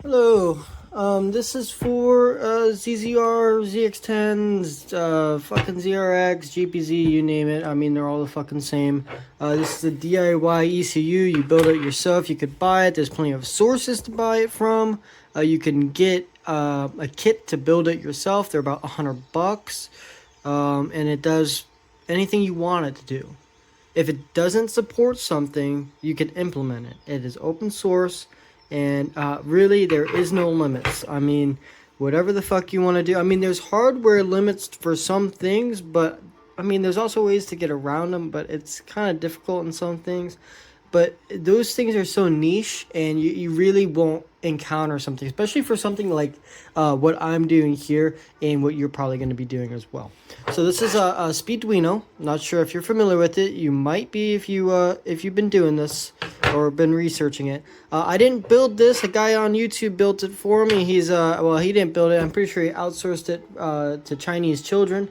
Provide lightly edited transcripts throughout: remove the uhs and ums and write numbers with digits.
Hello. This is for ZZR, ZX10s, fucking ZRX, GPZ, you name it. I mean, they're all the fucking same. This is a DIY ECU. You build it yourself. You could buy it. There's plenty of sources to buy it from. You can get a kit to build it yourself. They're about $100. And it does anything you want it to do. If it doesn't support something, you can implement it. It is open source. And really, there is no limits. I mean, whatever the fuck you want to do. I mean, there's hardware limits for some things, but I mean, there's also ways to get around them, but it's kind of difficult in some things. But those things are so niche, and you really won't encounter something, especially for something like what I'm doing here and what you're probably going to be doing as well. So this is a Speeduino. Not sure if you're familiar with it. You might be if you've been doing this or been researching it. I didn't build this. A guy on YouTube built it for me. He didn't build it. I'm pretty sure he outsourced it to Chinese children.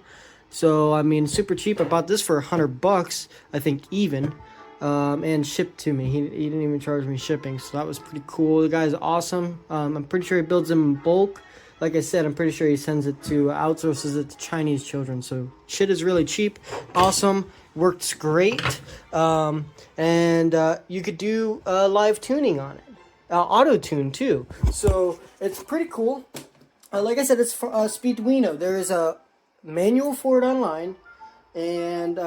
So I mean, super cheap. I bought this for $100, I think, even. And shipped to me. He didn't even charge me shipping, so that was pretty cool. The guy's awesome. I'm pretty sure he builds them in bulk. Like I said, I'm pretty sure he sends it to, outsources it to Chinese children. So shit is really cheap, awesome, works great. And you could do live tuning on it, auto tune too. So it's pretty cool. Like I said, it's for Speeduino. There is a manual for it online, and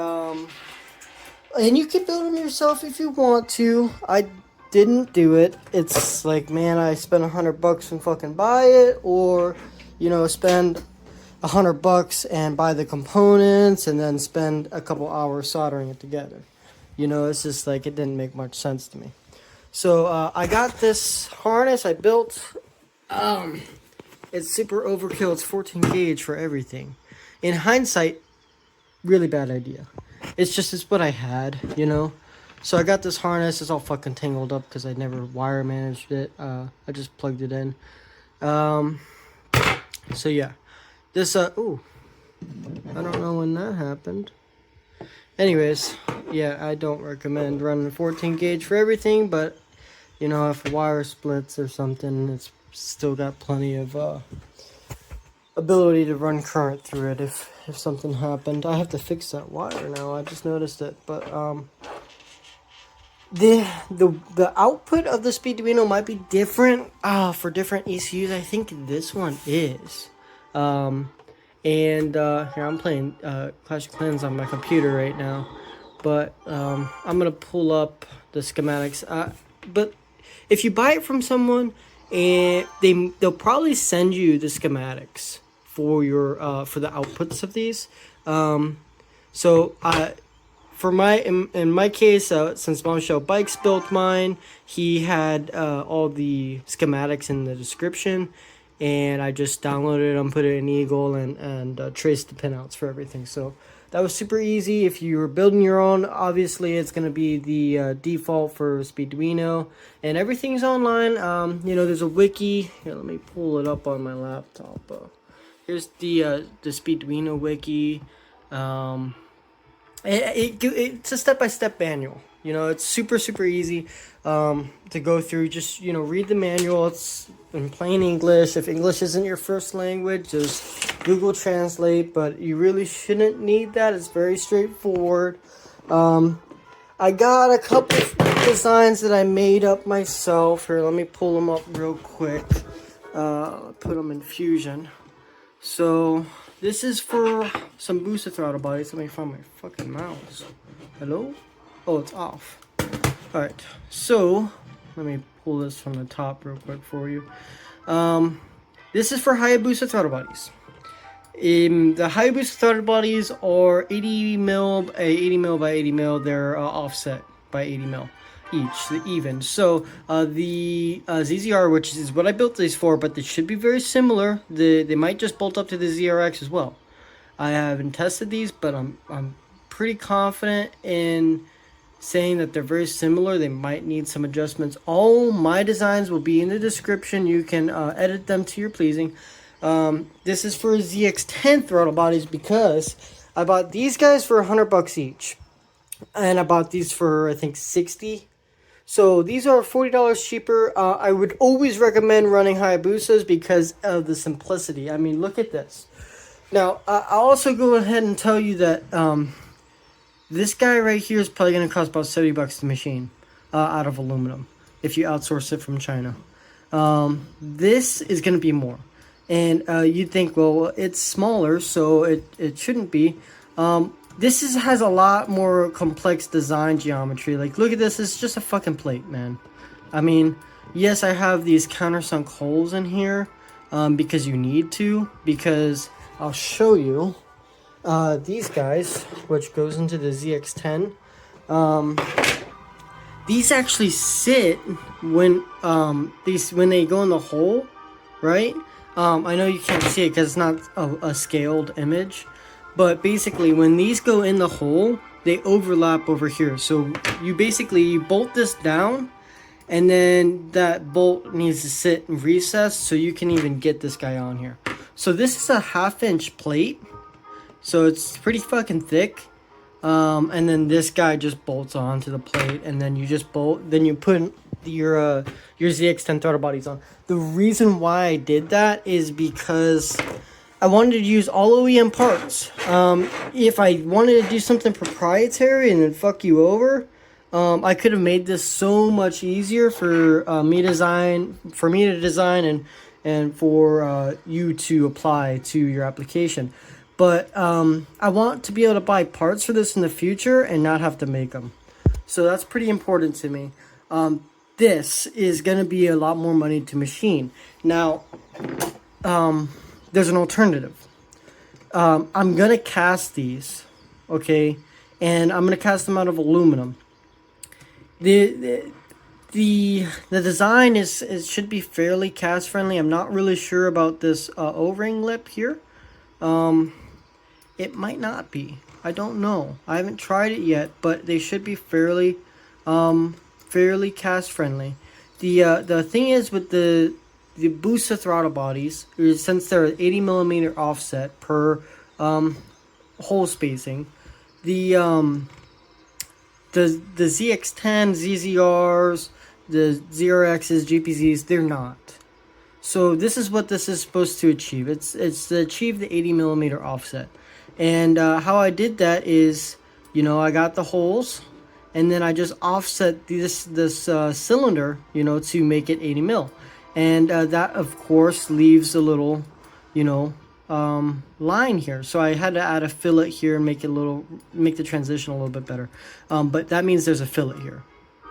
you can build them yourself if you want to. I didn't do it. It's like, man, I spent $100 and fucking buy it, or, spend $100 and buy the components and then spend a couple hours soldering it together. It's just like, it didn't make much sense to me. So I got this harness I built. It's super overkill. It's 14 gauge for everything. In hindsight, really bad idea. It's what I had, So I got this harness. It's all fucking tangled up because I never wire managed it. I just plugged it in. So yeah. This, ooh. I don't know when that happened. Anyways, yeah, I don't recommend running 14 gauge for everything, but, if a wire splits or something, it's still got plenty of, ability to run current through it if something happened. I have to fix that wire now. I just noticed it, but the output of the Speeduino might be different for different ECUs. I think this one is. Here I'm playing Clash of Clans on my computer right now, but I'm gonna pull up the schematics. But if you buy it from someone, and they'll probably send you the schematics for your for the outputs of these. In my case, since Bombshell Bikes built mine, he had all the schematics in the description, and I just downloaded them, put it in Eagle, and traced the pinouts for everything. So that was super easy. If you were building your own, obviously it's going to be the default for Speeduino, and everything's online. There's a wiki. Here, let me pull it up on my laptop. Here's the Speeduino wiki. It's a step-by-step manual. It's super, super easy to go through. Just, read the manual. It's in plain English. If English isn't your first language, just Google Translate. But you really shouldn't need that. It's very straightforward. I got a couple of designs that I made up myself. Here, let me pull them up real quick. Put them in Fusion. So this is for some booster throttle bodies. Let me find my fucking mouse. Hello? Oh, it's off. Alright, so let me pull this from the top real quick for you. This is for Hayabusa throttle bodies. The Hayabusa throttle bodies are 80 mil by 80 mil. They're offset by 80 mil each, the even. So the ZZR, which is what I built these for, but they should be very similar. They might just bolt up to the ZRX as well. I haven't tested these, but I'm pretty confident in saying that they're very similar. They might need some adjustments. All my designs will be in the description. You can edit them to your pleasing. This is for ZX10 throttle bodies because I bought these guys for $100 each, and I bought these for I think 60. So these are $40 cheaper. I would always recommend running Hayabusas because of the simplicity. I mean, look at this. Now, I'll also go ahead and tell you that this guy right here is probably going to cost about $70 to machine out of aluminum if you outsource it from China. This is going to be more. And you'd think, well, it's smaller, so it shouldn't be. This has a lot more complex design geometry. Like, look at this. It's just a fucking plate, man. I mean, yes, I have these countersunk holes in here because you need to. Because I'll show you these guys, which goes into the ZX10. These actually sit when they go in the hole, right? I know you can't see it because it's not a scaled image. But basically, when these go in the hole, they overlap over here. So you bolt this down, and then that bolt needs to sit and recess so you can even get this guy on here. So this is a 1/2-inch plate. So it's pretty fucking thick. And then this guy just bolts onto the plate, and then you just bolt. Then you put your ZX10 throttle bodies on. The reason why I did that is because I wanted to use all OEM parts. If I wanted to do something proprietary and then fuck you over, I could have made this so much easier for me to design and for you to apply to your application. But I want to be able to buy parts for this in the future and not have to make them. So that's pretty important to me. This is going to be a lot more money to machine. Now, there's an alternative. I'm going to cast these, okay? And I'm going to cast them out of aluminum. The design should be fairly cast friendly. I'm not really sure about this O-ring lip here. It might not be. I don't know. I haven't tried it yet, but they should be fairly cast friendly. The thing is with the Busa throttle bodies, since they're 80mm offset per hole spacing, the ZX10, ZZRs, the ZRXs, GPZs, they're not. So this is what this is supposed to achieve. It's to achieve the 80mm offset. And how I did that is, I got the holes, and then I just offset this cylinder, to make it 80mm. And that, of course, leaves a little, line here. So I had to add a fillet here and make the transition a little bit better. But that means there's a fillet here.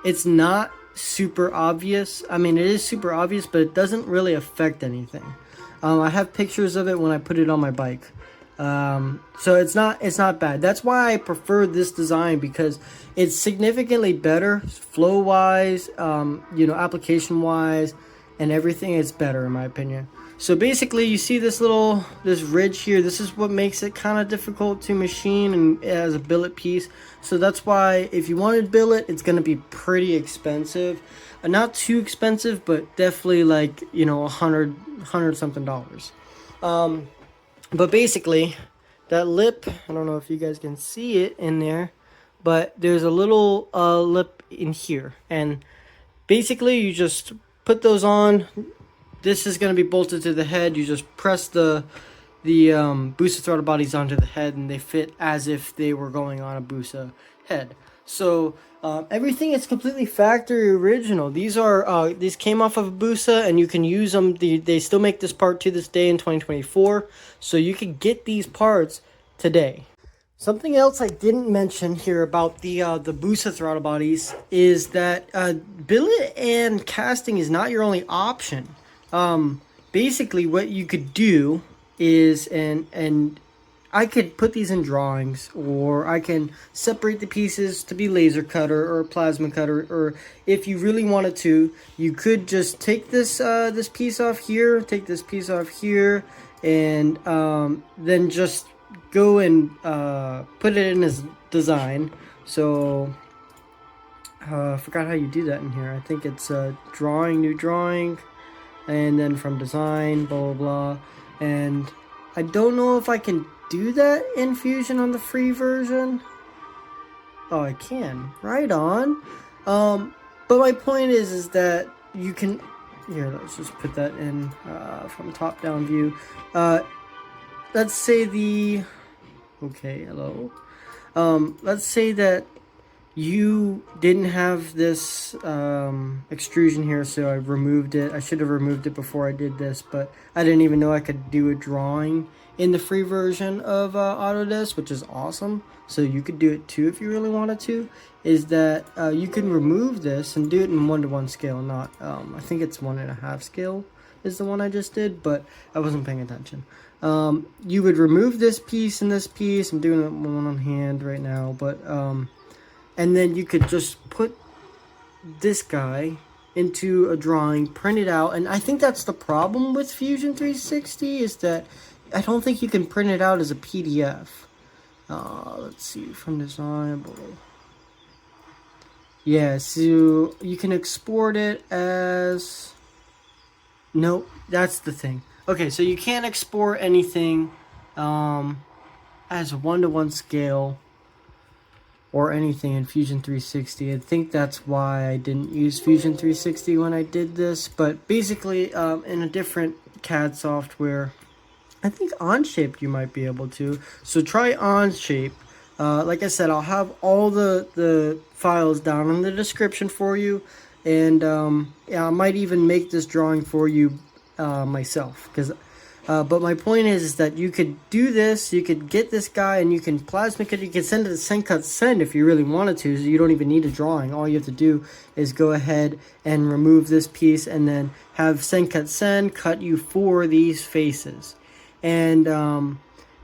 It's not super obvious. I mean, it is super obvious, but it doesn't really affect anything. I have pictures of it when I put it on my bike. So it's not bad. That's why I prefer this design, because it's significantly better flow wise, application wise, and everything is better in my opinion. So basically you see this ridge here. This is what makes it kind of difficult to machine and as a billet piece. So that's why if you want to billet, it's going to be pretty expensive. Not too expensive, but definitely like, $100 something. But basically that lip, I don't know if you guys can see it in there, but there's a little lip in here, and basically you just put those on. This is going to be bolted to the head. You just press the Busa throttle bodies onto the head, and they fit as if they were going on a Busa head. So everything is completely factory original. These came off of a Busa, and you can use them. They still make this part to this day in 2024, so you can get these parts today. Something else I didn't mention here about the Busa throttle bodies is that billet and casting is not your only option. Basically what you could do is, and I could put these in drawings, or I can separate the pieces to be laser cutter or plasma cutter, or if you really wanted to, you could just take this this piece off here, take this piece off here, and then just go and put it in as design. So I forgot how you do that in here. I think it's drawing, new drawing, and then from design, blah blah blah. And I don't know if I can do that in Fusion on the free version. Oh, I can. Right on. But But my point is that you can, here, let's just put that in from top down view. Let's say okay, hello. Let's say that you didn't have this extrusion here, so I removed it. I should have removed it before I did this, but I didn't even know I could do a drawing in the free version of Autodesk, which is awesome. So you could do it too if you really wanted to. Is that you can remove this and do it in 1:1 scale, not I think it's 1.5 scale is the one I just did, but I wasn't paying attention. You would remove this piece and this piece. I'm doing it one on hand right now, but and then you could just put this guy into a drawing, print it out, and I think that's the problem with Fusion 360 is that I don't think you can print it out as a PDF. Let's see, from design. Yeah, so you can export it as... Nope, that's the thing. Okay, so you can't export anything as a 1:1 scale or anything in Fusion 360. I think that's why I didn't use Fusion 360 when I did this. But basically, in a different CAD software, I think Onshape you might be able to. So try Onshape. Like I said, I'll have all the files down in the description for you. And yeah, I might even make this drawing for you myself. But my point is that you could do this, you could get this guy, and you can plasma cut, you can send it to Send Cut Send if you really wanted to, so you don't even need a drawing. All you have to do is go ahead and remove this piece and then have Send Cut Send cut you for these faces. And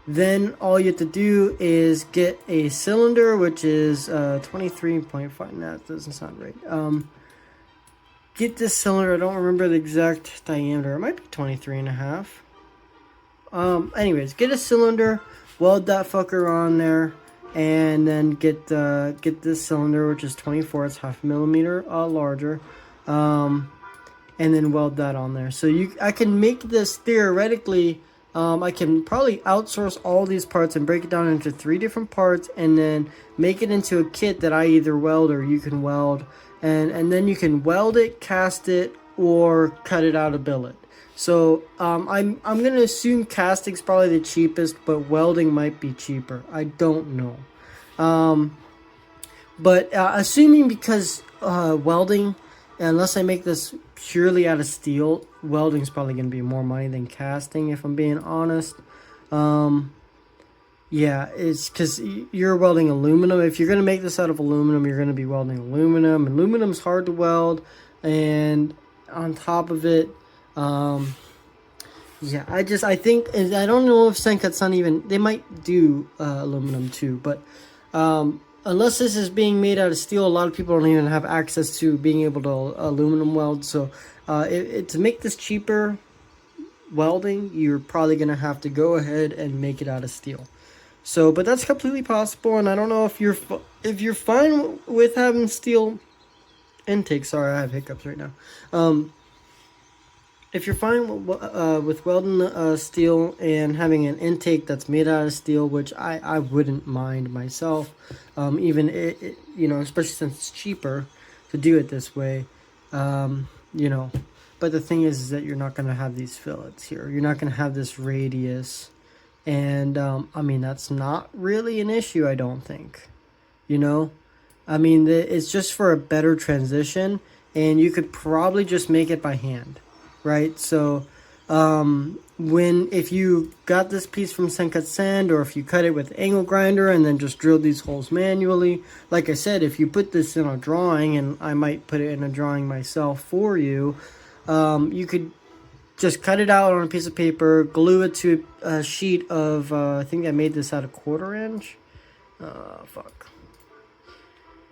then all you have to do is get a cylinder, which is 23.5, no, that doesn't sound right. Get this cylinder, I don't remember the exact diameter, it might be 23.5. Anyways, get a cylinder, weld that fucker on there, and then get this cylinder, which is 24, it's 0.5 millimeter larger, and then weld that on there. So I can make this theoretically, I can probably outsource all these parts and break it down into 3 different parts, and then make it into a kit that I either weld or you can weld, and then you can weld it, cast it, or cut it out of billet. So I'm gonna assume casting's probably the cheapest, but welding might be cheaper. I don't know. But assuming, because welding, unless I make this purely out of steel, welding's probably gonna be more money than casting, if I'm being honest. Yeah, it's because you're welding aluminum. If you're gonna make this out of aluminum, you're gonna be welding aluminum. Aluminum's hard to weld, and on top of it, yeah, I think, and I don't know if Send Cut Send even, they might do aluminum too, but unless this is being made out of steel, a lot of people don't even have access to being able to aluminum weld. So to make this cheaper welding, you're probably gonna have to go ahead and make it out of steel. So, but that's completely possible, and I don't know if you're fine with having steel intake. Sorry, I have hiccups right now. If you're fine with welding steel and having an intake that's made out of steel, which I wouldn't mind myself, even you know, especially since it's cheaper to do it this way, you know. But the thing is that you're not going to have these fillets here. You're not going to have this radius. And, I mean, that's not really an issue, I don't think. You know? I mean, it's just for a better transition. And you could probably just make it by hand. Right? So, if you got this piece from Send Cut Send, or if you cut it with angle grinder and then just drilled these holes manually. Like I said, if you put this in a drawing, and I might put it in a drawing myself for you, you could just cut it out on a piece of paper, glue it to a sheet of, I think I made this out of 1/4 inch. Fuck.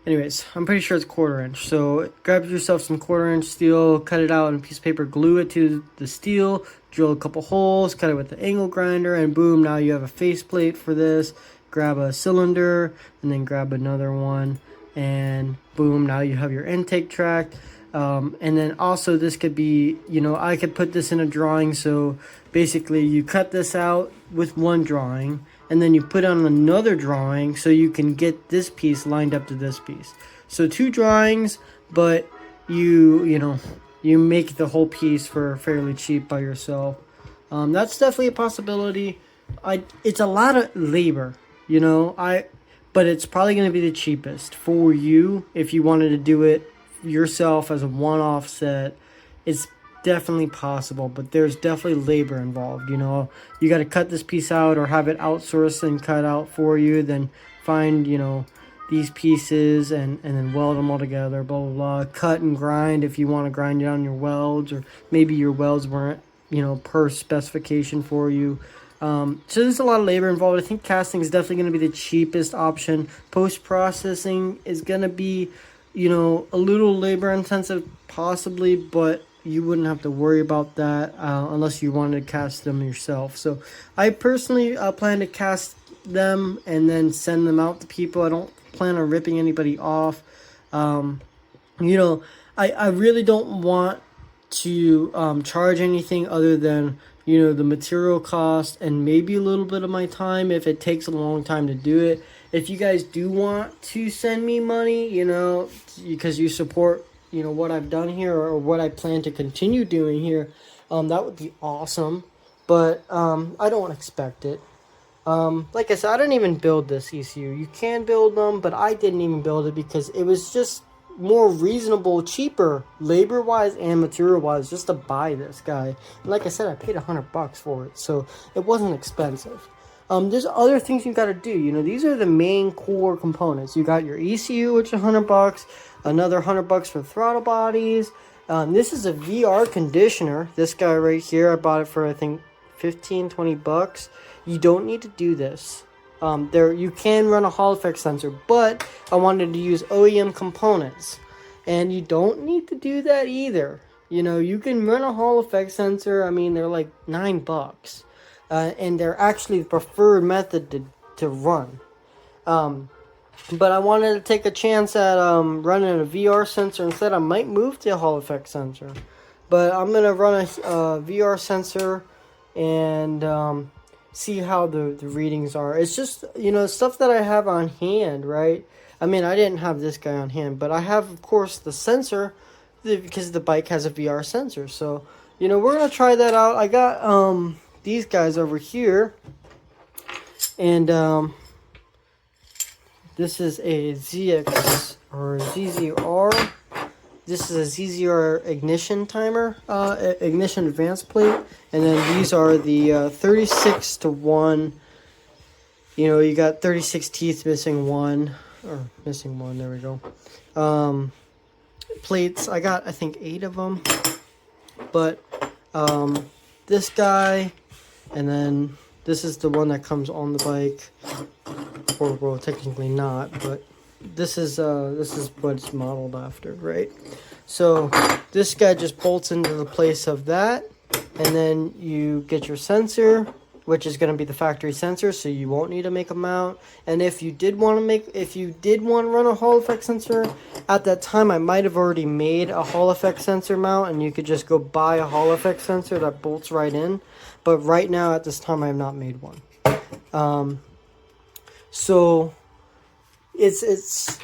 Anyways, I'm pretty sure it's 1/4 inch. So grab yourself some 1/4 inch steel, cut it out on a piece of paper, glue it to the steel, drill a couple holes, cut it with the angle grinder, and boom, now you have a faceplate for this. Grab a cylinder, and then grab another one, and boom, now you have your intake track. And then also this could be, you know, I could put this in a drawing. So basically you cut this out with one drawing, and then you put on another drawing so you can get this piece lined up to this piece. So 2 drawings, but you know, you make the whole piece for fairly cheap by yourself. That's definitely a possibility. It's a lot of labor, you know. But it's probably going to be the cheapest for you if you wanted to do it yourself as a one-off set. It's definitely possible, but there's definitely labor involved. You know, you got to cut this piece out or have it outsourced and cut out for you. Then find, you know, these pieces and then weld them all together. Blah blah blah. Cut and grind if you want to grind down your welds, or maybe your welds weren't, you know, per specification for you. So there's a lot of labor involved. I think casting is definitely going to be the cheapest option. Post-processing is going to be, you know, a little labor intensive possibly, but you wouldn't have to worry about that unless you wanted to cast them yourself. So I personally plan to cast them and then send them out to people. I don't plan on ripping anybody off. You know, I really don't want to charge anything other than, you know, the material cost and maybe a little bit of my time if it takes a long time to do it. If you guys do want to send me money, you know, because you support, you know, what I've done here or what I plan to continue doing here, that would be awesome. But I don't expect it. Like I said, I didn't even build this ECU. You can build them, but I didn't even build it because it was just more reasonable, cheaper, labor-wise and material-wise, just to buy this guy. And like I said, I paid $100 for it, so it wasn't expensive. There's other things you got to do. You know, these are the main core components. You got your ECU, which is $100, another $100 for throttle bodies. This is a VR conditioner. This guy right here, I bought it for I think 15-20 bucks. You don't need to do this. There you can run a Hall effect sensor, but I wanted to use OEM components, and you don't need to do that either. You know, you can run a Hall effect sensor. I mean, they're like $9, and they're actually the preferred method to run. But I wanted to take a chance at running a VR sensor instead. I might move to a Hall effect sensor, but I'm gonna run a VR sensor and see how the readings are. It's just, you know, stuff that I have on hand, right? I mean, I didn't have this guy on hand, but I have, of course, the sensor because the bike has a VR sensor. So, you know, we're going to try that out. I got these guys over here, and this is a ZZR. This is a ZZR ignition timer, ignition advance plate. And then these are the 36-1. You know, you got 36 teeth missing one. There we go. Plates, I got, I think, 8 of them. But this guy, and then this is the one that comes on the bike. Or, well, technically not, but this is what it's modeled after, right? So this guy just bolts into the place of that, and then you get your sensor, which is going to be the factory sensor, so you won't need to make a mount. And if you did want to run a Hall effect sensor, at that time I might have already made a Hall effect sensor mount, and you could just go buy a Hall effect sensor that bolts right in. But right now, at this time, I have not made one. So it's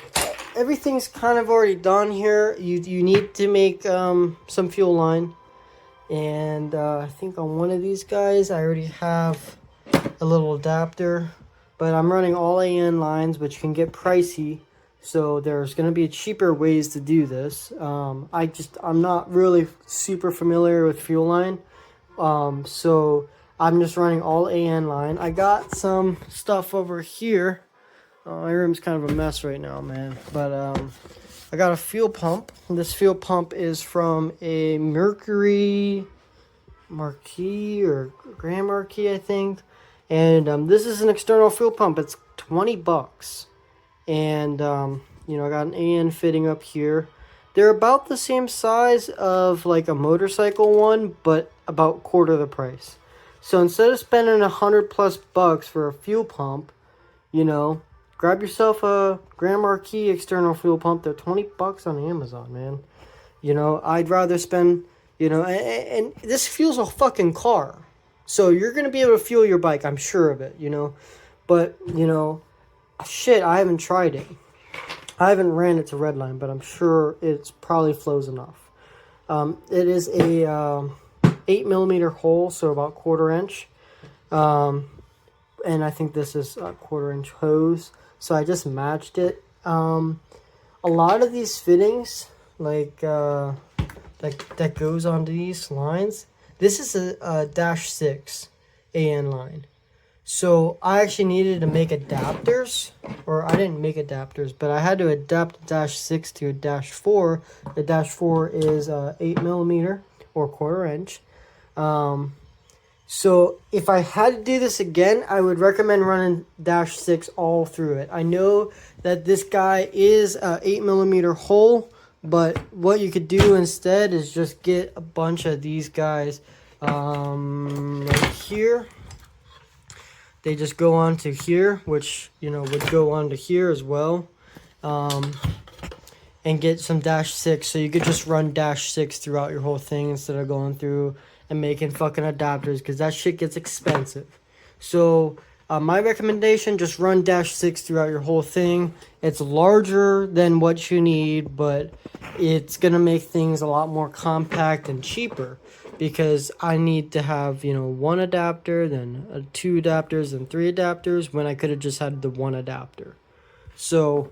everything's kind of already done here. You need to make some fuel line, and I think on one of these guys I already have a little adapter, but I'm running all AN lines, which can get pricey, so there's going to be cheaper ways to do this. I'm not really super familiar with fuel line, so I'm just running all AN line. I got some stuff over here. My room's kind of a mess right now, man. But I got a fuel pump. This fuel pump is from a Mercury Marquis or Grand Marquis, I think. And this is an external fuel pump. It's $20. And, you know, I got an AN fitting up here. They're about the same size of like a motorcycle one, but about quarter the price. So instead of spending $100+ for a fuel pump, you know, grab yourself a Grand Marquis external fuel pump. They're $20 on Amazon, man. You know, I'd rather spend, you know, and this fuels a fucking car. So you're going to be able to fuel your bike, I'm sure of it, you know. But, you know, shit, I haven't tried it. I haven't ran it to redline, but I'm sure it's probably flows enough. It is a 8mm hole, so about 1/4 inch. And I think this is a 1/4 inch hose. So I just matched it. A lot of these fittings, like that goes onto these lines. This is a -6 AN line. So I actually needed to make adapters, or I didn't make adapters, but I had to adapt a -6 to a -4. The -4 is 8mm or 1/4 inch. So if I had to do this again, I would recommend running -6 all through it. I know that this guy is a 8mm hole, but what you could do instead is just get a bunch of these guys right here. They just go on to here, which, you know, would go on to here as well. And get some -6, so you could just run -6 throughout your whole thing instead of going through and making fucking adapters, because that shit gets expensive. So my recommendation, just run -6 throughout your whole thing. It's larger than what you need, but it's gonna make things a lot more compact and cheaper, because I need to have, you know, 1 adapter, then 2 adapters, then 3 adapters, when I could have just had the 1 adapter. So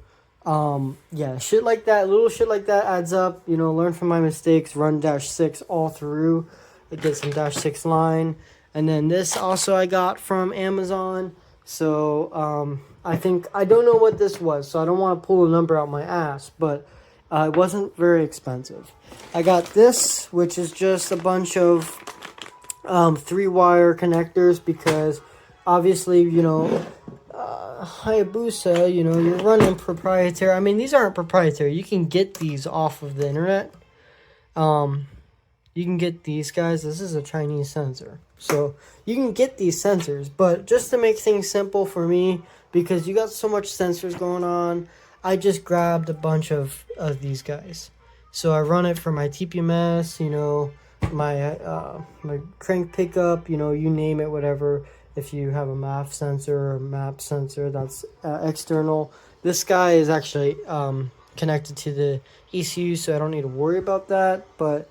yeah, shit like that, little shit like that adds up. You know, learn from my mistakes, run -6 all through, get some -6 line. And then this also I got from Amazon. So I don't know what this was, so I don't want to pull a number out my ass, but it wasn't very expensive. I got this, which is just a bunch of 3-wire connectors, because obviously, you know, Hayabusa, you know, you're running proprietary. I mean, these aren't proprietary. You can get these off of the internet. You can get these guys. This is a Chinese sensor. So you can get these sensors, but just to make things simple for me, because you got so much sensors going on, I just grabbed a bunch of these guys. So I run it for my TPMS, you know, my crank pickup, you know, you name it, whatever. If you have a MAF sensor or MAP sensor, that's external. This guy is actually connected to the ECU, so I don't need to worry about that. But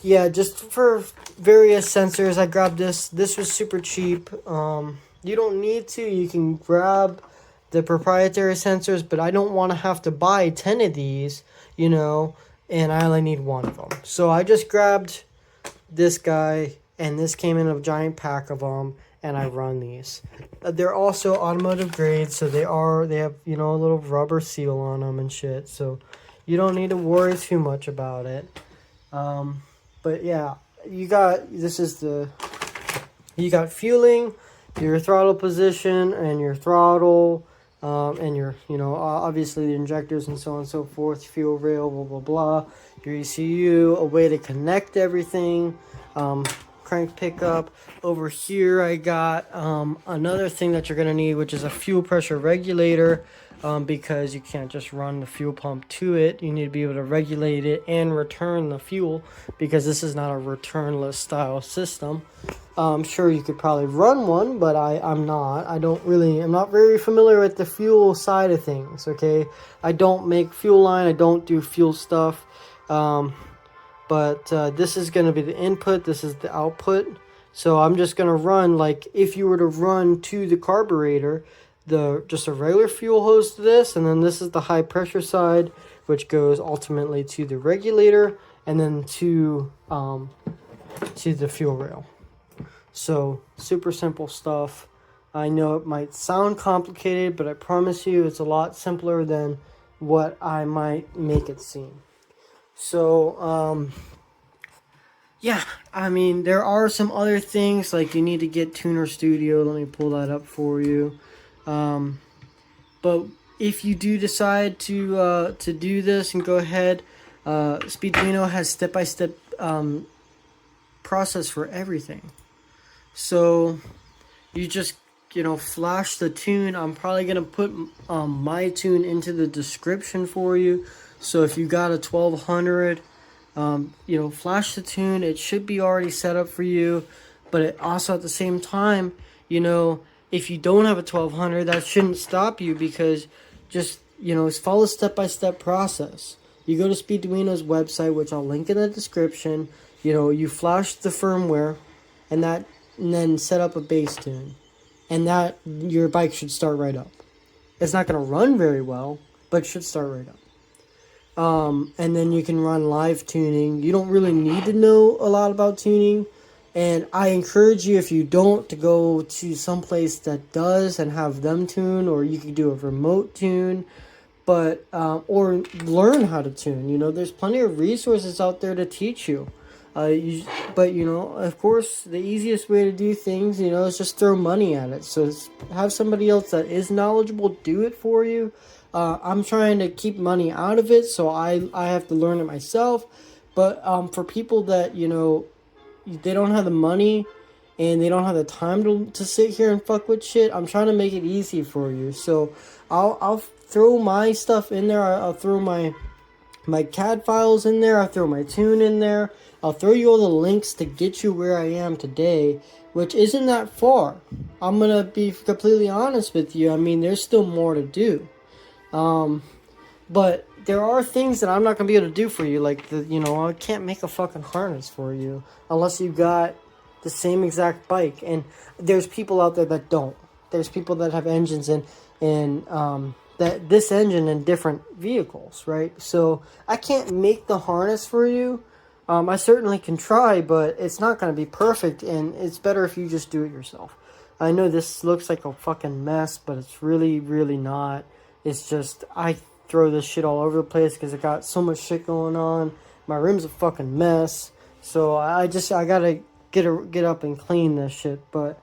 yeah, just for various sensors, I grabbed this. This was super cheap. You don't need to. You can grab the proprietary sensors, but I don't want to have to buy 10 of these, you know, and I only need 1 of them. So I just grabbed this guy, and this came in a giant pack of them, and I run these. They're also automotive grade, so they have, you know, a little rubber seal on them and shit, so you don't need to worry too much about it. But yeah, you got fueling, your throttle position, and your throttle, and your, you know, obviously the injectors and so on and so forth, fuel rail, blah blah blah, your ECU, a way to connect everything, crank pickup. Over here I got another thing that you're gonna need, which is a fuel pressure regulator, because you can't just run the fuel pump to it. You need to be able to regulate it and return the fuel, because this is not a returnless style system. I'm sure you could probably run one, but I'm not. I'm not very familiar with the fuel side of things, okay? I don't make fuel line. I don't do fuel stuff. But this is going to be the input. This is the output. So I'm just going to run, like, if you were to run to the carburetor, just a regular fuel hose to this, and then this is the high pressure side, which goes ultimately to the regulator, and then to the fuel rail. So super simple stuff. I know it might sound complicated, but I promise you it's a lot simpler than what I might make it seem. So yeah, I mean, there are some other things, like you need to get Tuner Studio. Let me pull that up for you. But if you do decide to do this and go ahead, Speeduino has step-by-step process for everything. So you just, you know, flash the tune. I'm probably gonna put my tune into the description for you. So if you got a 1200, you know, flash the tune. It should be already set up for you. But it also, at the same time, you know, if you don't have a 1200, that shouldn't stop you, because just follow the step-by-step process. You go to Speeduino's website, which I'll link in the description. You flash the firmware, and then set up a bass tune, and that your bike should start right up. It's not going to run very well, but it should start right up. And then you can run live tuning. You don't really need to know a lot about tuning. And I encourage you, if you don't, to go to some place that does and have them tune, or you could do a remote tune, but or learn how to tune. There's plenty of resources out there to teach you. But of course, the easiest way to do things, is just throw money at it. So have somebody else that is knowledgeable do it for you. I'm trying to keep money out of it, so I have to learn it myself. But for people that, they don't have the money and they don't have the time to sit here and fuck with shit, I'm trying to make it easy for you. So I'll throw my stuff in there. I'll throw my CAD files in there. I'll throw my tune in there. I'll throw you all the links to get you where I am today, which isn't that far. I'm going to be completely honest with you. I mean, there's still more to do. But there are things that I'm not going to be able to do for you. Like, I can't make a fucking harness for you unless you got the same exact bike. And there's people out there that don't. There's people that have engines and this engine in different vehicles, right? So I can't make the harness for you. I certainly can try, but it's not going to be perfect, and it's better if you just do it yourself. I know this looks like a fucking mess, but it's really, really not. It's just, I throw this shit all over the place because I got so much shit going on. My room's a fucking mess. So I gotta get up and clean this shit, but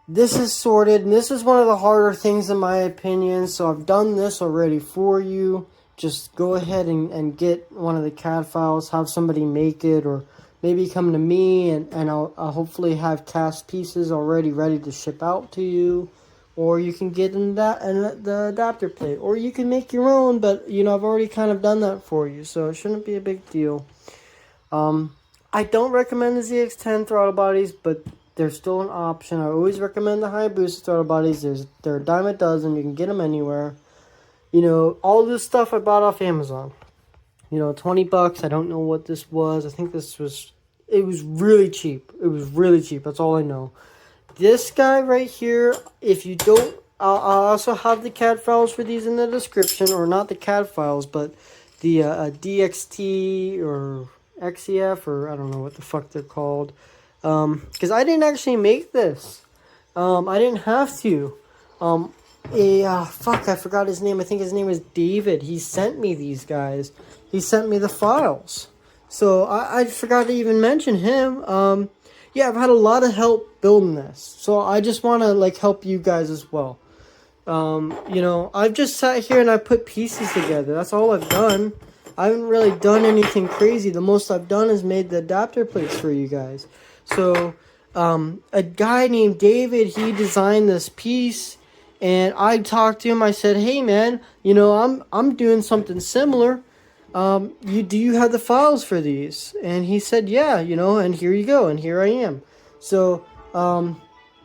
this is sorted, and this is one of the harder things in my opinion, so I've done this already for you. Just go ahead and get one of the CAD files, have somebody make it, or maybe come to me and I'll hopefully have cast pieces already ready to ship out to you. Or you can get the adapter plate, or you can make your own, but I've already kind of done that for you, so it shouldn't be a big deal. I don't recommend the ZX10 throttle bodies, but they're still an option. I always recommend the Hayabusa throttle bodies. They're a dime a dozen. You can get them anywhere. All this stuff I bought off Amazon. $20. I don't know what this was. I think it was really cheap. It was really cheap. That's all I know. This guy right here, if you don't, I'll also have the CAD files for these in the description, or not the CAD files, but the DXT or XEF, or I don't know what the fuck they're called. Because I didn't actually make this. I didn't have to. Fuck, I forgot his name. I think his name is David. He sent me these guys. He sent me the files. So I forgot to even mention him. Yeah, I've had a lot of help building this. So I just want to, help you guys as well. I've just sat here and I put pieces together. That's all I've done. I haven't really done anything crazy. The most I've done is made the adapter plates for you guys. So, a guy named David, he designed this piece, and I talked to him. I said, hey man, I'm doing something similar. Do you have the files for these? And he said, yeah, and here you go, and here I am. So,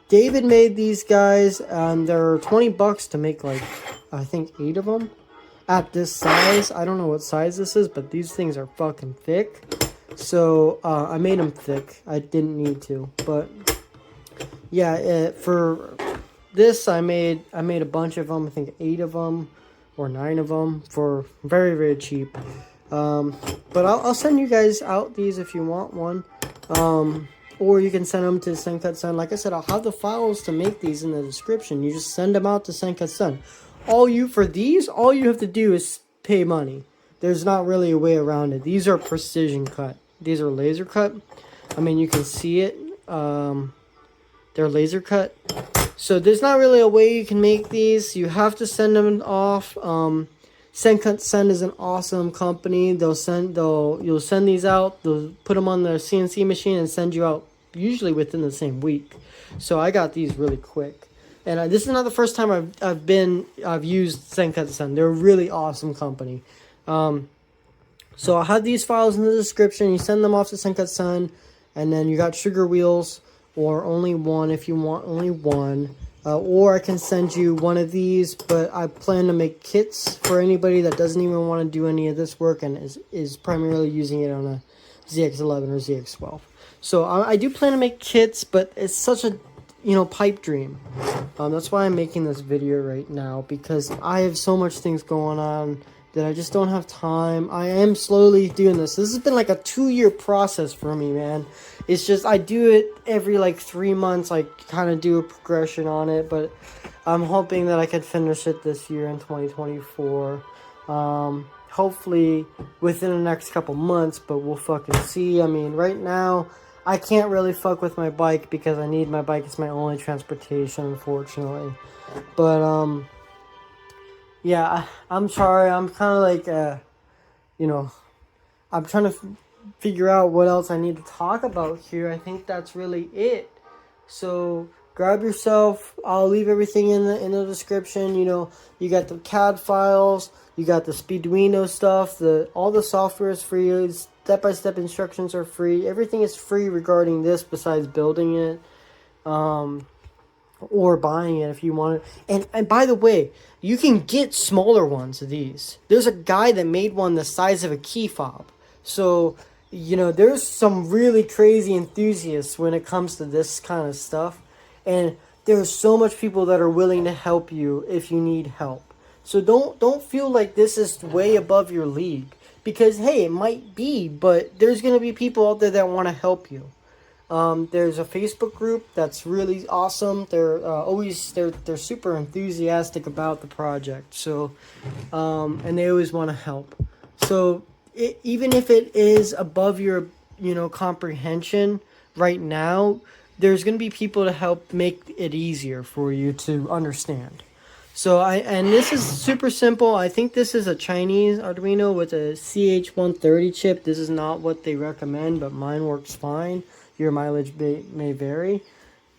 David made these guys, and they're $20 to make, I think 8 of them at this size. I don't know what size this is, but these things are fucking thick. So, I made them thick. I didn't need to, but yeah, for this, I made a bunch of them. I think 8 of them or 9 of them for very, very cheap. But I'll send you guys out these if you want one. Or you can send them to Senkatsun. Like I said, I'll have the files to make these in the description. You just send them out to Senkatsun. All you have to do is pay money. There's not really a way around it. These are precision cut. These are laser cut. I mean, you can see it. They're laser cut. So there's not really a way you can make these. You have to send them off. Senkatsun is an awesome company. You'll send these out. They'll put them on their CNC machine and send you out usually within the same week. So I got these really quick. And this is not the first time I've used Senkatsun. They're a really awesome company. So I'll have these files in the description. You send them off to Senkatsun, and then you got sugar wheels, or only one if you want only one. or I can send you one of these, but I plan to make kits for anybody that doesn't even want to do any of this work and is primarily using it on a Zx11 or Zx12. So I do plan to make kits, but it's such a, pipe dream. That's why I'm making this video right now, because I have so much things going on that I just don't have time. I am slowly doing this. This has been like a 2-year process for me, man. It's just, I do it every like 3 months. I kind of do a progression on it, but I'm hoping that I can finish it this year in 2024. Hopefully within the next couple months, but we'll fucking see. I mean, right now, I can't really fuck with my bike because I need my bike. It's my only transportation, unfortunately. But, yeah, I'm sorry. I'm kind of like, I'm trying to figure out what else I need to talk about here. I think that's really it. So grab yourself. I'll leave everything in the description. You got the CAD files. You got the Speeduino stuff. All the software is free. Step-by-step instructions are free. Everything is free regarding this besides building it. Or buying it if you want it. And by the way, you can get smaller ones of these. There's a guy that made one the size of a key fob. So, there's some really crazy enthusiasts when it comes to this kind of stuff. And there's so much people that are willing to help you if you need help. So don't feel like this is way above your league. Because, hey, it might be, but there's going to be people out there that want to help you. There's a Facebook group that's really awesome. They're super enthusiastic about the project. So, and they always want to help. So even if it is above your, comprehension right now, there's going to be people to help make it easier for you to understand. So and this is super simple. I think this is a Chinese Arduino with a CH130 chip. This is not what they recommend, but mine works fine. Your mileage may vary,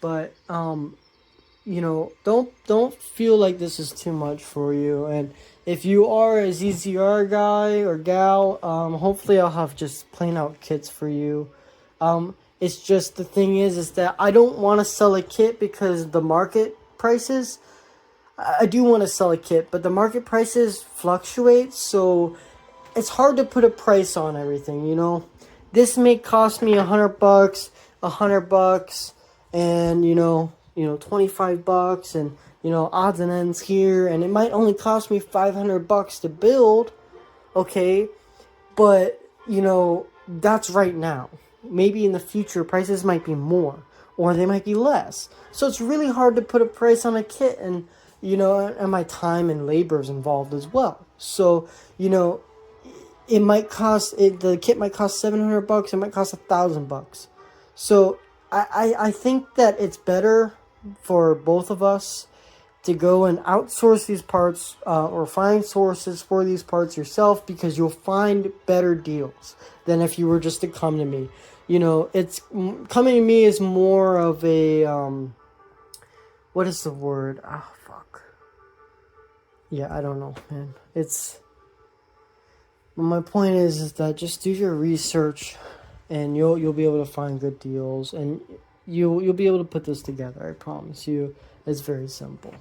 but don't feel like this is too much for you. And if you are a ZZR guy or gal, hopefully I'll have just plain out kits for you. It's just, the thing is that I don't want to sell a kit because the market prices. I do want to sell a kit, but the market prices fluctuate, so it's hard to put a price on everything. This may cost me $100, $100, and $25, and odds and ends here, and it might only cost me $500 to build. Okay, but that's right now. Maybe in the future prices might be more, or they might be less. So it's really hard to put a price on a kit, and and my time and labor is involved as well. So it might cost, the kit might cost $700, it might cost $1,000. So I think that it's better for both of us to go and outsource these parts, or find sources for these parts yourself, because you'll find better deals than if you were just to come to me. It's coming to me is more of a what is the word? Oh fuck. Yeah, I don't know, man. My point is that just do your research, and you'll be able to find good deals, and you'll be able to put this together. I promise you. It's very simple.